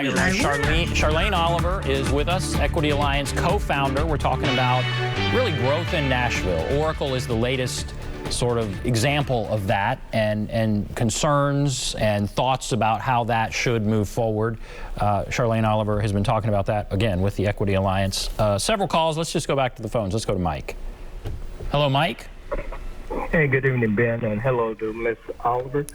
Tiger. Charlane Oliver is with us, Equity Alliance co-founder. We're talking about really growth in Nashville. Oracle is the latest sort of example of that, and concerns and thoughts about how that should move forward. Charlane Oliver has been talking about that, again, with the Equity Alliance. Several calls. Let's just go back to the phones. Let's go to Mike. Hello, Mike. Hey, good evening, Ben, and hello to Ms. Oliver.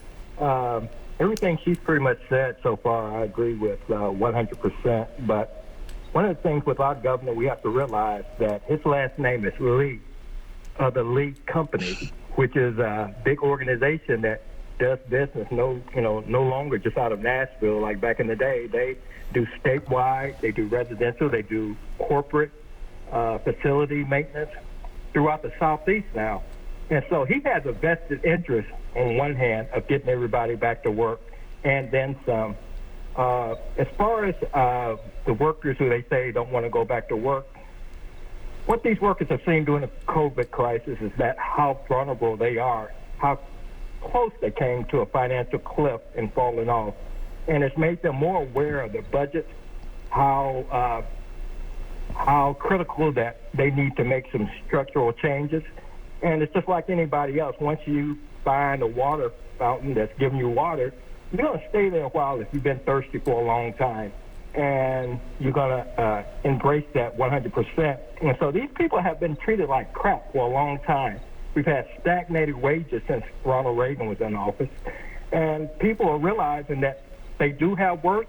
Everything she's pretty much said so far, I agree with 100%. But one of the things with our governor, we have to realize that his last name is Lee, of the Lee Company, which is a big organization that does business no longer just out of Nashville. Like back in the day, they do statewide, they do residential, they do corporate facility maintenance throughout the Southeast now. And so he has a vested interest on one hand of getting everybody back to work and then some. As far as the workers who they say don't want to go back to work, what these workers have seen during the COVID crisis is that how vulnerable they are, how close they came to a financial cliff and falling off. And it's made them more aware of their budgets, how critical that they need to make some structural changes. And it's just like anybody else. Once you find a water fountain that's giving you water, you're going to stay there a while if you've been thirsty for a long time. And you're going to embrace that 100%. And so these people have been treated like crap for a long time. We've had stagnated wages since Ronald Reagan was in office. And people are realizing that they do have work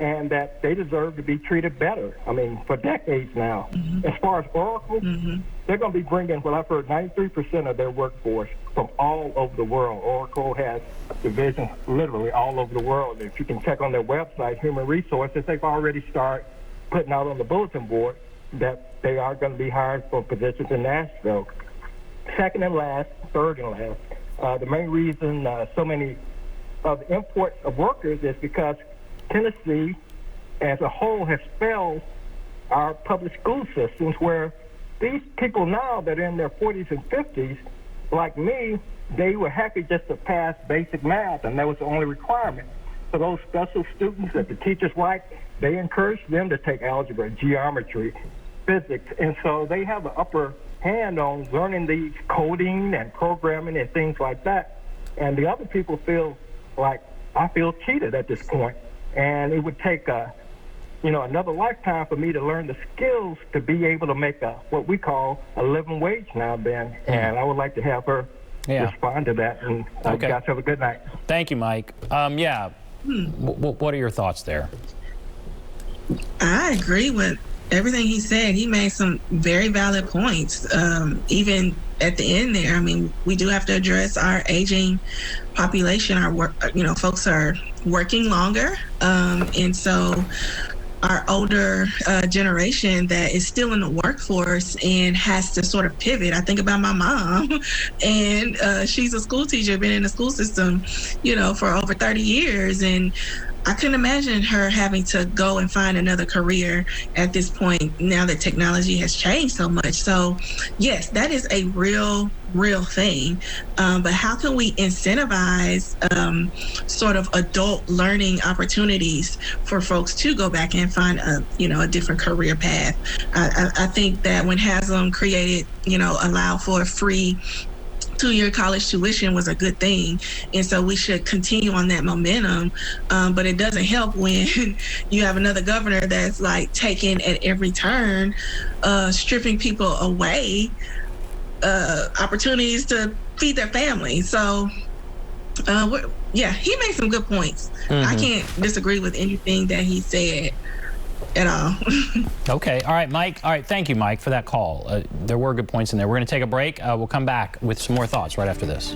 and that they deserve to be treated better. I mean, for decades now. Mm-hmm. As far as Oracle, they're going to be bringing, well, I've heard 93% of their workforce from all over the world. Oracle has divisions literally all over the world. If you can check on their website, Human Resources, they've already started putting out on the bulletin board that they are going to be hired for positions in Nashville. Second and last, third and last, the main reason so many of the imports of workers is because Tennessee as a whole has failed our public school systems, where these people now that are in their 40s and 50s, like me, they were happy just to pass basic math, and that was the only requirement. For those special students that the teachers like, they encourage them to take algebra, geometry, physics, and so they have an upper hand on learning these coding and programming and things like that. And the other people feel like, I feel cheated at this point. And it would take another lifetime for me to learn the skills to be able to make what we call a living wage now, Ben. And I would like to have her respond to that. And you guys have a good night. Thank you, Mike. What are your thoughts there? I agree with everything he said. He made some very valid points. Even at the end there, I mean, we do have to address our aging population. Folks are working longer, and so our older generation that is still in the workforce and has to sort of pivot. I think about my mom, and she's a school teacher, been in the school system, for over 30 years, and I couldn't imagine her having to go and find another career at this point now that technology has changed so much. So, yes, that is a real thing. But how can we incentivize sort of adult learning opportunities for folks to go back and find a different career path? I think that when Haslam created, allow for free 2-year college tuition was a good thing, and so we should continue on that momentum. But it doesn't help when you have another governor that's like taking at every turn, stripping people away opportunities to feed their family. So he made some good points. I can't disagree with anything that he said at all. Okay. All right, Mike. All right. Thank you, Mike, for that call. There were good points in there. We're going to take a break. We'll come back with some more thoughts right after this.